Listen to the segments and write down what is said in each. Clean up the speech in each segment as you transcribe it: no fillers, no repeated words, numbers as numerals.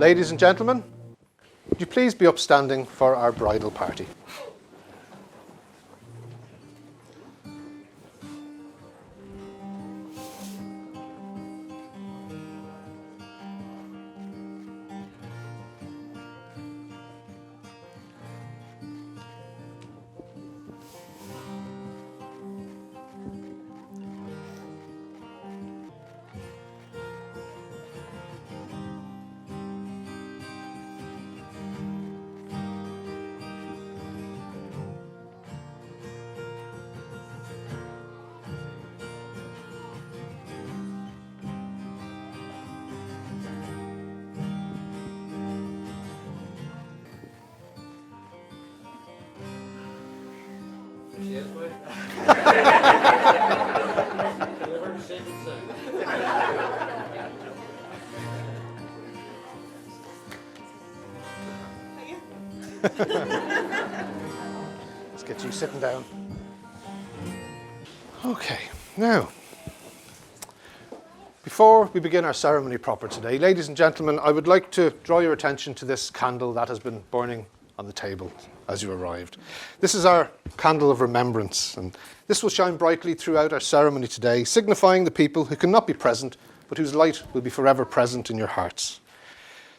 Ladies and gentlemen, would you please be upstanding for our bridal party? Cheers, mate. Delivered, safe and sound. Let's get you sitting down. Okay, now, before we begin our ceremony proper today, ladies and gentlemen, I would like to draw your attention to this candle that has been burning on the table as you arrived. This is our candle of remembrance, and this will shine brightly throughout our ceremony today, signifying the people who cannot be present, but whose light will be forever present in your hearts.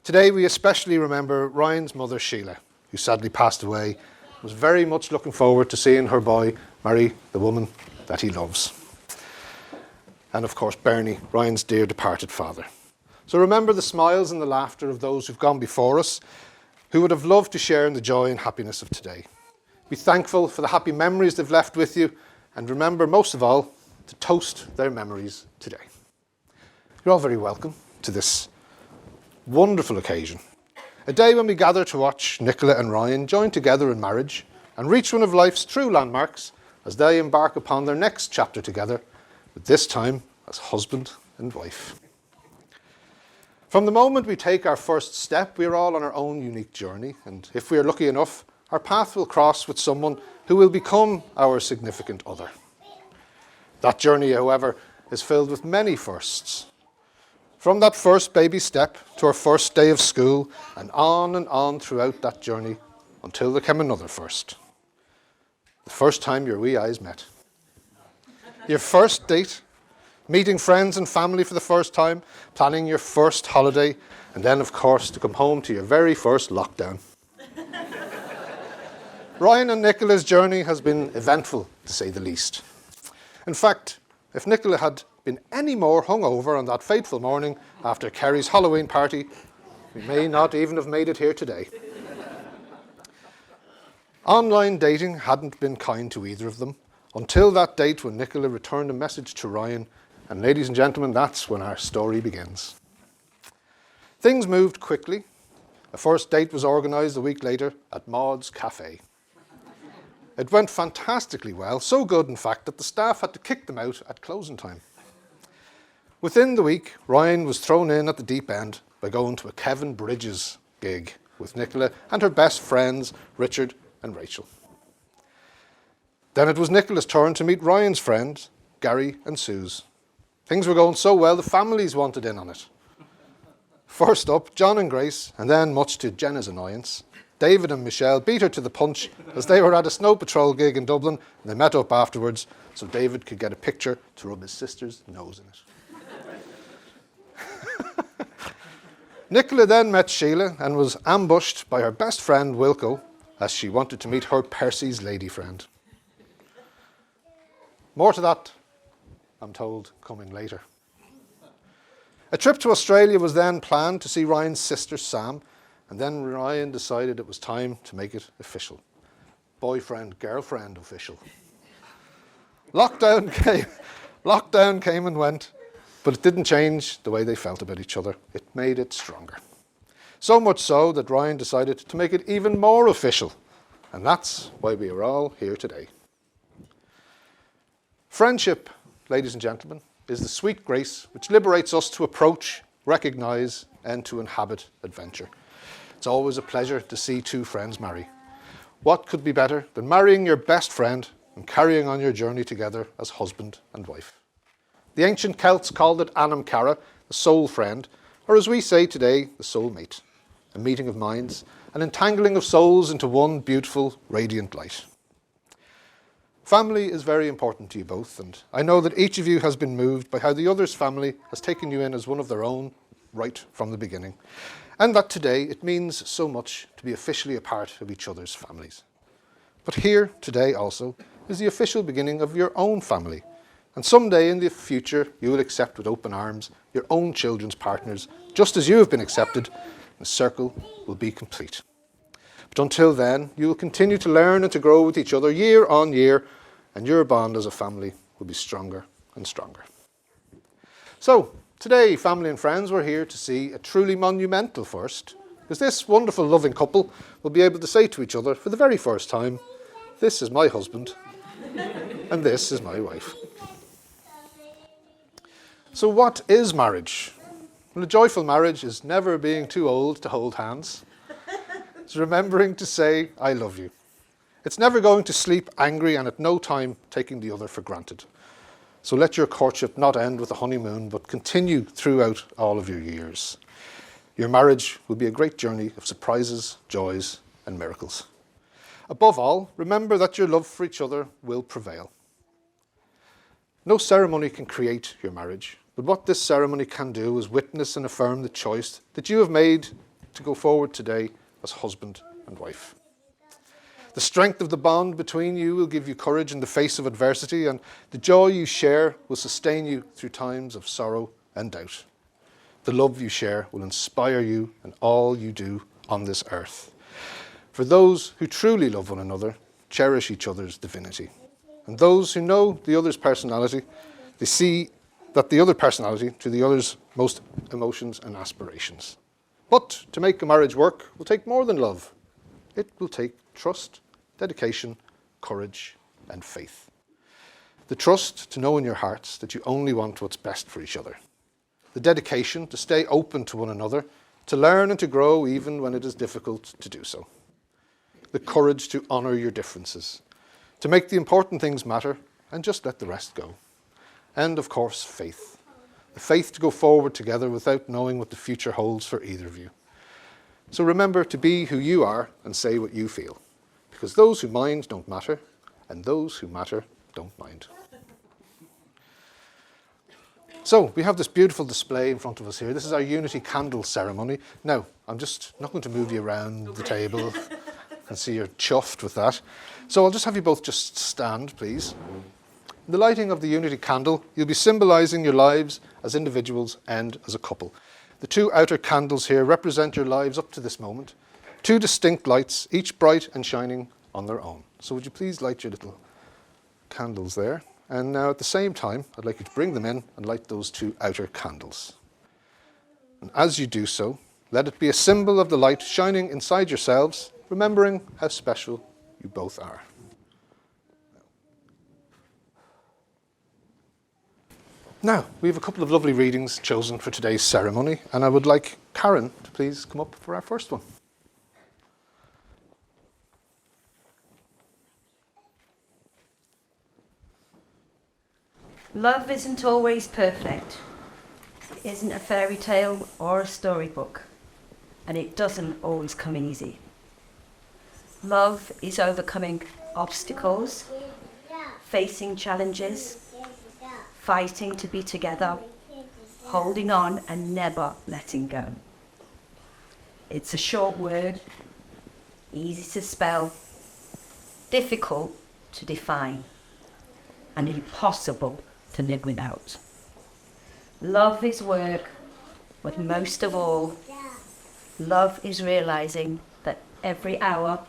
Today we especially remember Ryan's mother, Sheila, who sadly passed away, was very much looking forward to seeing her boy marry the woman that he loves. And of course, Bernie, Ryan's dear departed father. So remember the smiles and the laughter of those who've gone before us, who would have loved to share in the joy and happiness of today. Be thankful for the happy memories they've left with you, and remember most of all to toast their memories today. You're all very welcome to this wonderful occasion. A day when we gather to watch Nicola and Ryan join together in marriage and reach one of life's true landmarks as they embark upon their next chapter together, but this time as husband and wife. From the moment we take our first step, we are all on our own unique journey, and if we are lucky enough, our path will cross with someone who will become our significant other. That journey, however, is filled with many firsts. From that first baby step to our first day of school, and on throughout that journey until there came another first. The first time your wee eyes met. Your first date, meeting friends and family for the first time, planning your first holiday, and then, of course, to come home to your very first lockdown. Ryan and Nicola's journey has been eventful, to say the least. In fact, if Nicola had been any more hungover on that fateful morning after Kerry's Halloween party, we may not even have made it here today. Online dating hadn't been kind to either of them, until that date when Nicola returned a message to Ryan, and ladies and gentlemen, that's when our story begins. Things moved quickly. A first date was organised a week later at Maud's Cafe. It went fantastically well, so good in fact that the staff had to kick them out at closing time. Within the week, Ryan was thrown in at the deep end by going to a Kevin Bridges gig with Nicola and her best friends, Richard and Rachel. Then it was Nicola's turn to meet Ryan's friends, Gary and Suze. Things were going so well, the families wanted in on it. First up, John and Grace, and then, much to Jenna's annoyance, David and Michelle beat her to the punch as they were at a Snow Patrol gig in Dublin, and they met up afterwards so David could get a picture to rub his sister's nose in it. Nicola then met Sheila and was ambushed by her best friend Wilco as she wanted to meet her Percy's lady friend. More to that, I'm told, coming later. A trip to Australia was then planned to see Ryan's sister Sam, and then Ryan decided it was time to make it official. Boyfriend-girlfriend official. Lockdown came and went, but it didn't change the way they felt about each other. It made it stronger. So much so that Ryan decided to make it even more official, and that's why we are all here today. Friendship, ladies and gentlemen, is the sweet grace which liberates us to approach, recognise, and to inhabit adventure. It's always a pleasure to see two friends marry. What could be better than marrying your best friend and carrying on your journey together as husband and wife? The ancient Celts called it Anam Cara, the soul friend, or as we say today, the soul mate. a meeting of minds, an entangling of souls into one beautiful, radiant light. Family is very important to you both, and I know that each of you has been moved by how the other's family has taken you in as one of their own right from the beginning, and that today it means so much to be officially a part of each other's families. But here, today also, is the official beginning of your own family, and someday in the future you will accept with open arms your own children's partners, just as you have been accepted. The circle will be complete. But until then, you will continue to learn and to grow with each other year on year, and your bond as a family will be stronger and stronger. So, today, family and friends, we're here to see a truly monumental first, because this wonderful loving couple will be able to say to each other for the very first time, "This is my husband, and this is my wife." So what is marriage? Well, a joyful marriage is never being too old to hold hands. It's remembering to say, "I love you." It's never going to sleep angry and at no time taking the other for granted. So let your courtship not end with a honeymoon, but continue throughout all of your years. Your marriage will be a great journey of surprises, joys, and miracles. Above all, remember that your love for each other will prevail. No ceremony can create your marriage, but what this ceremony can do is witness and affirm the choice that you have made to go forward today as husband and wife. The strength of the bond between you will give you courage in the face of adversity, and the joy you share will sustain you through times of sorrow and doubt. The love you share will inspire you in all you do on this earth. For those who truly love one another, cherish each other's divinity. And those who know the other's personality, they see that the other personality to the other's most emotions and aspirations. But to make a marriage work will take more than love. It will take trust, dedication, courage, and faith. The trust to know in your hearts that you only want what's best for each other. The dedication to stay open to one another, to learn and to grow even when it is difficult to do so. The courage to honour your differences, to make the important things matter and just let the rest go. And of course, faith. The faith to go forward together without knowing what the future holds for either of you. So remember to be who you are and say what you feel, because those who mind don't matter, and those who matter don't mind. So we have this beautiful display in front of us here. This is our Unity Candle ceremony. Now, I'm just not going to move you around the table. I can see you're chuffed with that. So I'll just have you both just stand, please. In the lighting of the Unity Candle, you'll be symbolising your lives as individuals and as a couple. The two outer candles here represent your lives up to this moment. Two distinct lights, each bright and shining on their own. So would you please light your little candles there? And now at the same time, I'd like you to bring them in and light those two outer candles. And as you do so, let it be a symbol of the light shining inside yourselves, remembering how special you both are. Now, we have a couple of lovely readings chosen for today's ceremony, and I would like Karen to please come up for our first one. Love isn't always perfect. It isn't a fairy tale or a storybook, and it doesn't always come easy. Love is overcoming obstacles, facing challenges, fighting to be together, holding on and never letting go. It's a short word, easy to spell, difficult to define, and impossible to live without. Love is work, but most of all, love is realizing that every hour,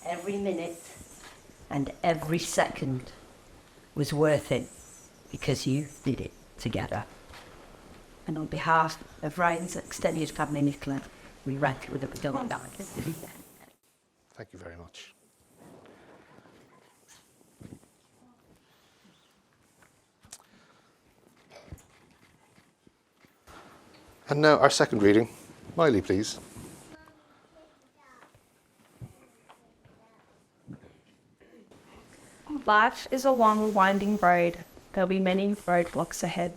every minute, and every second was worth it because you did it together. And on behalf of Ryan's extended family, Nicola, we write with a beginning. Thank you very much. And now our second reading. Miley, please. Life is a long, winding road. There'll be many roadblocks ahead.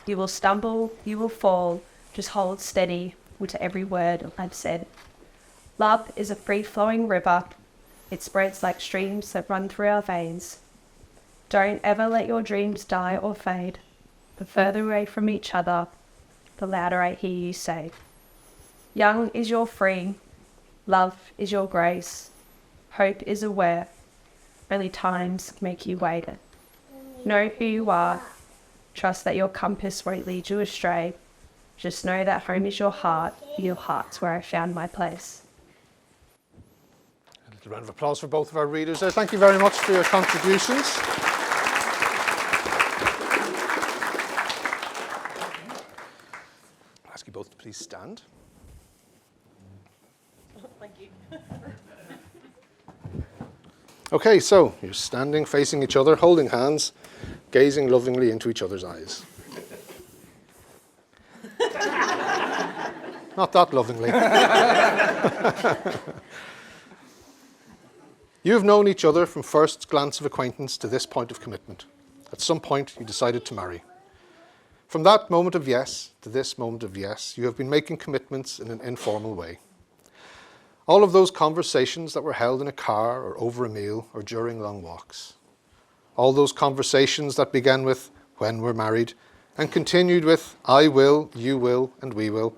You will stumble, you will fall. Just hold steady to every word I've said. Love is a free-flowing river. It spreads like streams that run through our veins. Don't ever let your dreams die or fade. The further away from each other, the louder I hear you say. Young is your free, love is your grace, hope is aware, only times make you wait. Know who you are, trust that your compass won't lead you astray. Just know that home is your heart, your heart's where I found my place. A little round of applause for both of our readers there. Thank you very much for your contributions. I'll ask you both to please stand. Thank you. Okay, so you're standing facing each other, holding hands, gazing lovingly into each other's eyes. Not that lovingly. You have known each other from first glance of acquaintance to this point of commitment. At some point, you decided to marry. From that moment of yes to this moment of yes, you have been making commitments in an informal way. All of those conversations that were held in a car or over a meal or during long walks. All those conversations that began with, when we're married, and continued with, I will, you will, and we will.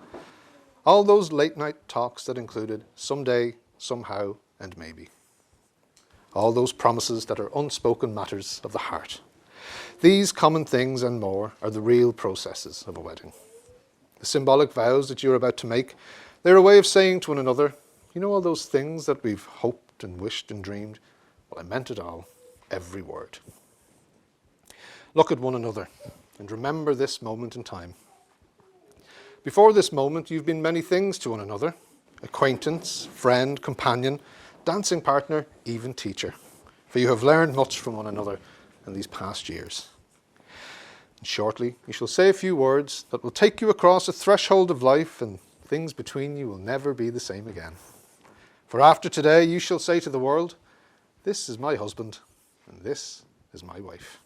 All those late night talks that included someday, somehow, and maybe. All those promises that are unspoken matters of the heart. These common things and more are the real processes of a wedding. The symbolic vows that you're about to make, they're a way of saying to one another, you know all those things that we've hoped and wished and dreamed? Well, I meant it all, every word. Look at one another and remember this moment in time. Before this moment, you've been many things to one another. Acquaintance, friend, companion, dancing partner, even teacher. For you have learned much from one another in these past years. And shortly, you shall say a few words that will take you across a threshold of life, and things between you will never be the same again. For after today, you shall say to the world, this is my husband, and this is my wife.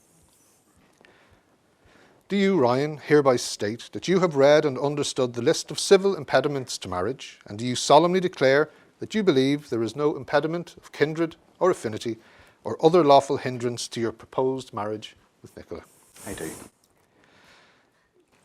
Do you, Ryan, hereby state that you have read and understood the list of civil impediments to marriage, and do you solemnly declare that you believe there is no impediment of kindred or affinity or other lawful hindrance to your proposed marriage with Nicola? I do.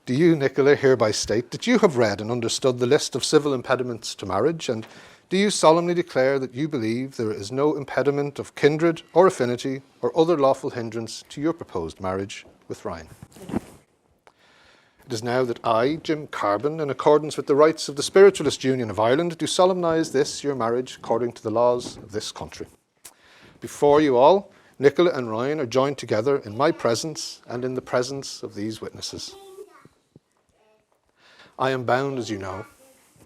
Do you, Nicola, hereby state that you have read and understood the list of civil impediments to marriage, and do you solemnly declare that you believe there is no impediment of kindred or affinity or other lawful hindrance to your proposed marriage with Ryan? It is now that I, Jim Carbin, in accordance with the rights of the Spiritualist Union of Ireland, do solemnise this, your marriage, according to the laws of this country. Before you all, Nicola and Ryan are joined together in my presence and in the presence of these witnesses. I am bound, as you know,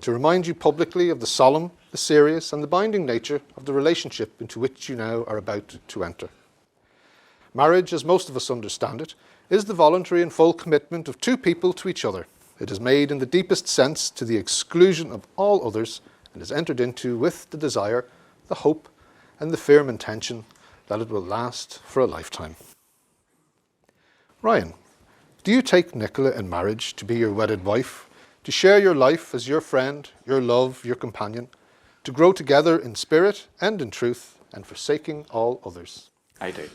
to remind you publicly of the solemn, the serious, and the binding nature of the relationship into which you now are about to enter. Marriage, as most of us understand it, is the voluntary and full commitment of two people to each other. It is made in the deepest sense to the exclusion of all others and is entered into with the desire, the hope, and the firm intention that it will last for a lifetime. Ryan, do you take Nicola in marriage to be your wedded wife, to share your life as your friend, your love, your companion, to grow together in spirit and in truth, and forsaking all others? I do.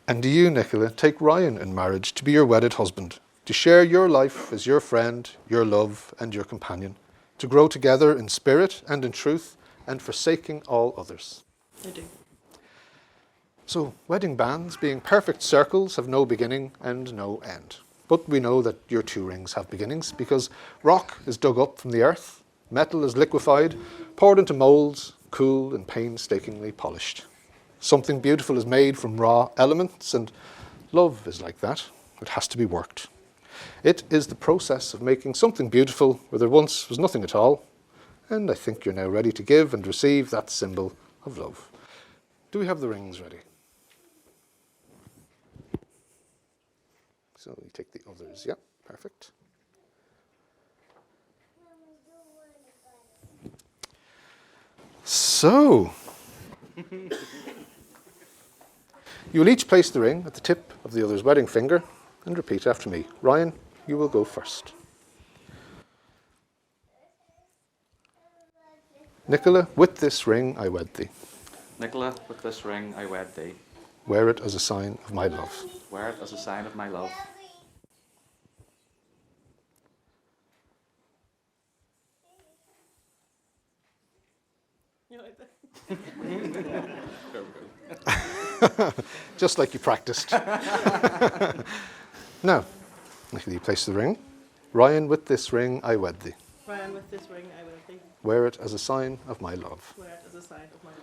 And do you, Nicola, take Ryan in marriage to be your wedded husband, to share your life as your friend, your love, and your companion, to grow together in spirit and in truth, and forsaking all others? I do. So, wedding bands, being perfect circles, have no beginning and no end. But we know that your two rings have beginnings, because rock is dug up from the earth, metal is liquefied, poured into moulds, cooled and painstakingly polished. Something beautiful is made from raw elements, and love is like that. It has to be worked. It is the process of making something beautiful where there once was nothing at all, and I think you're now ready to give and receive that symbol of love. Do we have the rings ready? So we take the others. Yeah, perfect. So, you will each place the ring at the tip of the other's wedding finger and repeat after me. Ryan, you will go first. Nicola, with this ring I wed thee. Nicola, with this ring I wed thee. Wear it as a sign of my love. Wear it as a sign of my love. Just like you practiced. Now, Nicola, you place the ring. Ryan, with this ring I wed thee. Ryan, with this ring I wed thee. Wear it as a sign of my love. Wear it as a sign of my love.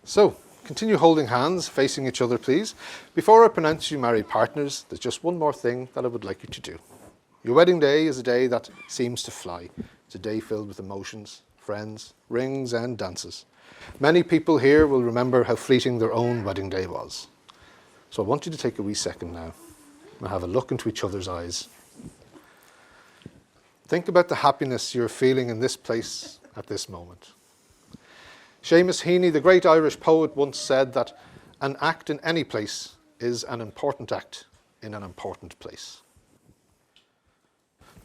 So, continue holding hands, facing each other, please. Before I pronounce you married partners, there's just one more thing that I would like you to do. Your wedding day is a day that seems to fly. It's a day filled with emotions, friends, rings and dances. Many people here will remember how fleeting their own wedding day was. So I want you to take a wee second now and have a look into each other's eyes. Think about the happiness you're feeling in this place at this moment. Seamus Heaney, the great Irish poet, once said that an act in any place is an important act in an important place.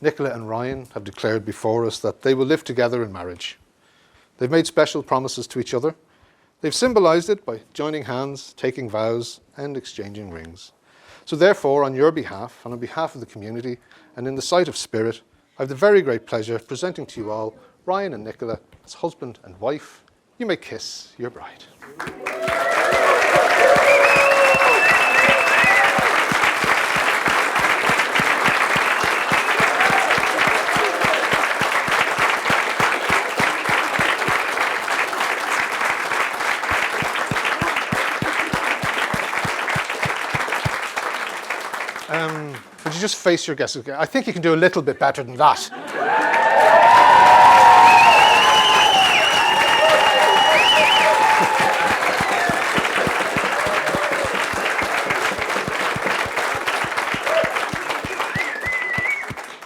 Nicola and Ryan have declared before us that they will live together in marriage. They've made special promises to each other. They've symbolised it by joining hands, taking vows and exchanging rings. So therefore, on your behalf and on behalf of the community and in the sight of spirit, I have the very great pleasure of presenting to you all Ryan and Nicola as husband and wife. You may kiss your bride. Would you just face your guests? I think you can do a little bit better than that.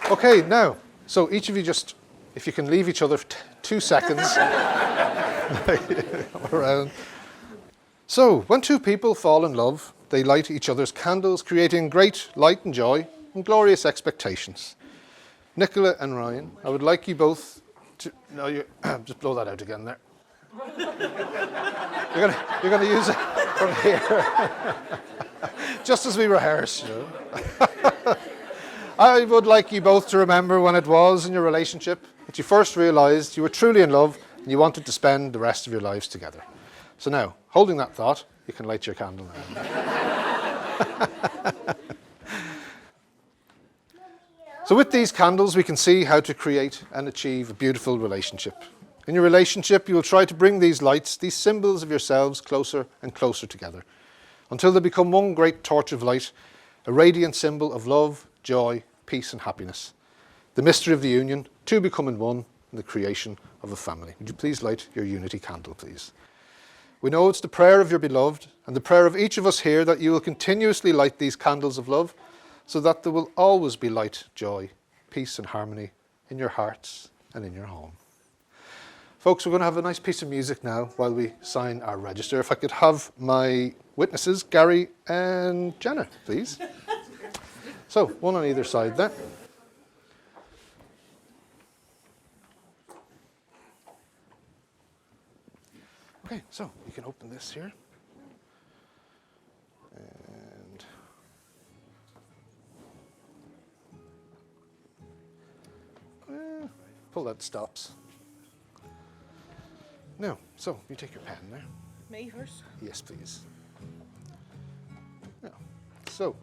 Okay, now, so each of you just, if you can leave each other for 2 seconds. Around. So, when two people fall in love, they light each other's candles, creating great light and joy and glorious expectations. Nicola and Ryan, I would like you both to... No, you just blow that out again there. You're gonna use it from here. Just as we rehearse, you know. I would like you both to remember when it was in your relationship that you first realised you were truly in love and you wanted to spend the rest of your lives together. So now, holding that thought, you can light your candle now. So with these candles, we can see how to create and achieve a beautiful relationship. In your relationship, you will try to bring these lights, these symbols of yourselves, closer and closer together, until they become one great torch of light, a radiant symbol of love, joy, peace and happiness. The mystery of the union, two becoming one, and the creation of a family. Would you please light your unity candle, please? We know it's the prayer of your beloved and the prayer of each of us here that you will continuously light these candles of love so that there will always be light, joy, peace and harmony in your hearts and in your home. Folks, we're going to have a nice piece of music now while we sign our register. If I could have my witnesses, Gary and Jenna, please. So, one on either side there. Okay, so you can open this here. And pull that stops. Now, so you take your pen there. Me first? Yes, please. Now, so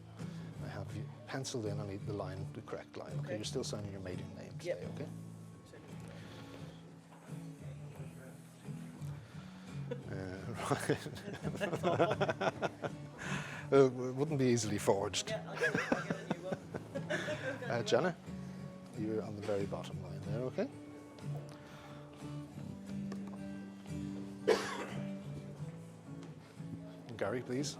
I have you penciled in on the line, the correct line. Okay, you're still signing your maiden name today, Yep. okay? Right. It wouldn't be easily forged. Yeah, I'll get a new one. Jenna, you're on the very bottom line there, okay? And Gary, please.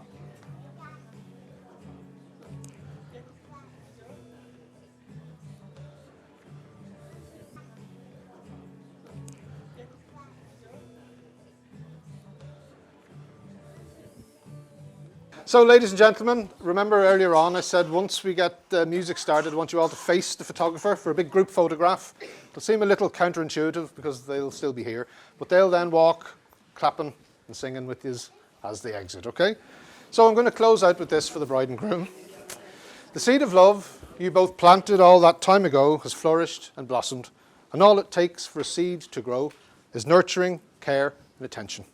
So, ladies and gentlemen, remember earlier on I said once we get the music started, I want you all to face the photographer for a big group photograph. It'll seem a little counterintuitive because they'll still be here, but they'll then walk, clapping and singing with you as they exit, okay? So I'm going to close out with this for the bride and groom. The seed of love you both planted all that time ago has flourished and blossomed, and all it takes for a seed to grow is nurturing, care, and attention.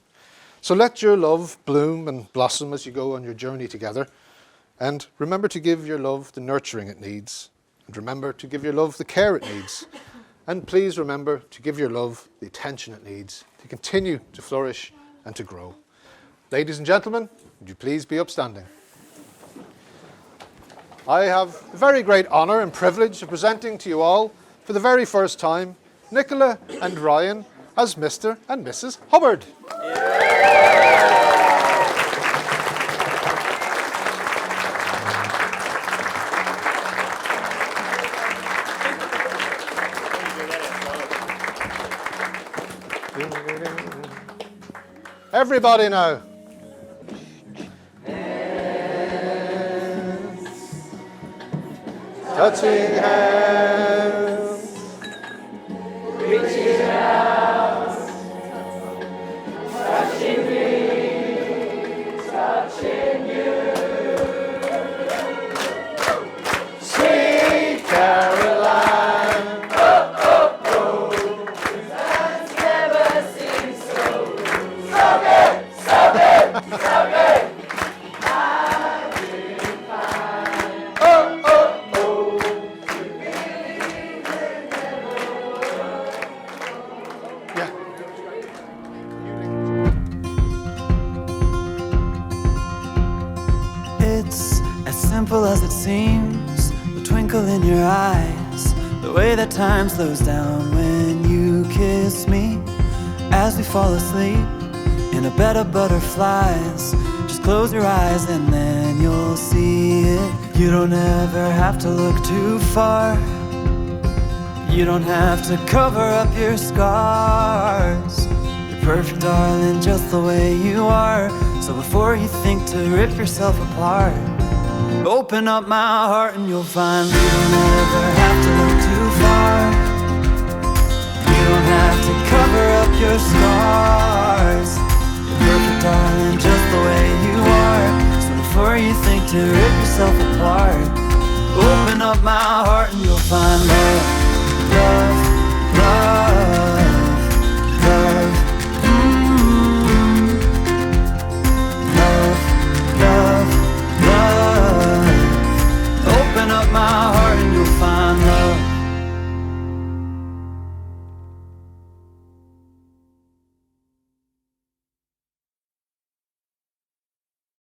So let your love bloom and blossom as you go on your journey together. And remember to give your love the nurturing it needs. And remember to give your love the care it needs. And please remember to give your love the attention it needs to continue to flourish and to grow. Ladies and gentlemen, would you please be upstanding? I have the very great honour and privilege of presenting to you all, for the very first time, Nicola and Ryan as Mr. and Mrs. Hubbard. Everybody now. Touching hands, reaching out, touching me, touching you. Sweet Caroline, oh, oh, oh, that's never seemed so good. So good, so good, so good. It's as simple as it seems, the twinkle in your eyes, the way that time slows down when you kiss me. As we fall asleep in a bed of butterflies, just close your eyes and then you'll see it. You don't ever have to look too far. You don't have to cover up your scars. You're perfect, darling, just the way you are. So before you think to rip yourself apart, open up my heart and you'll find you don't ever have to look too far. You don't have to cover up your scars. You're perfect, darling, just the way you are. So before you think to rip yourself apart, open up my heart and you'll find love.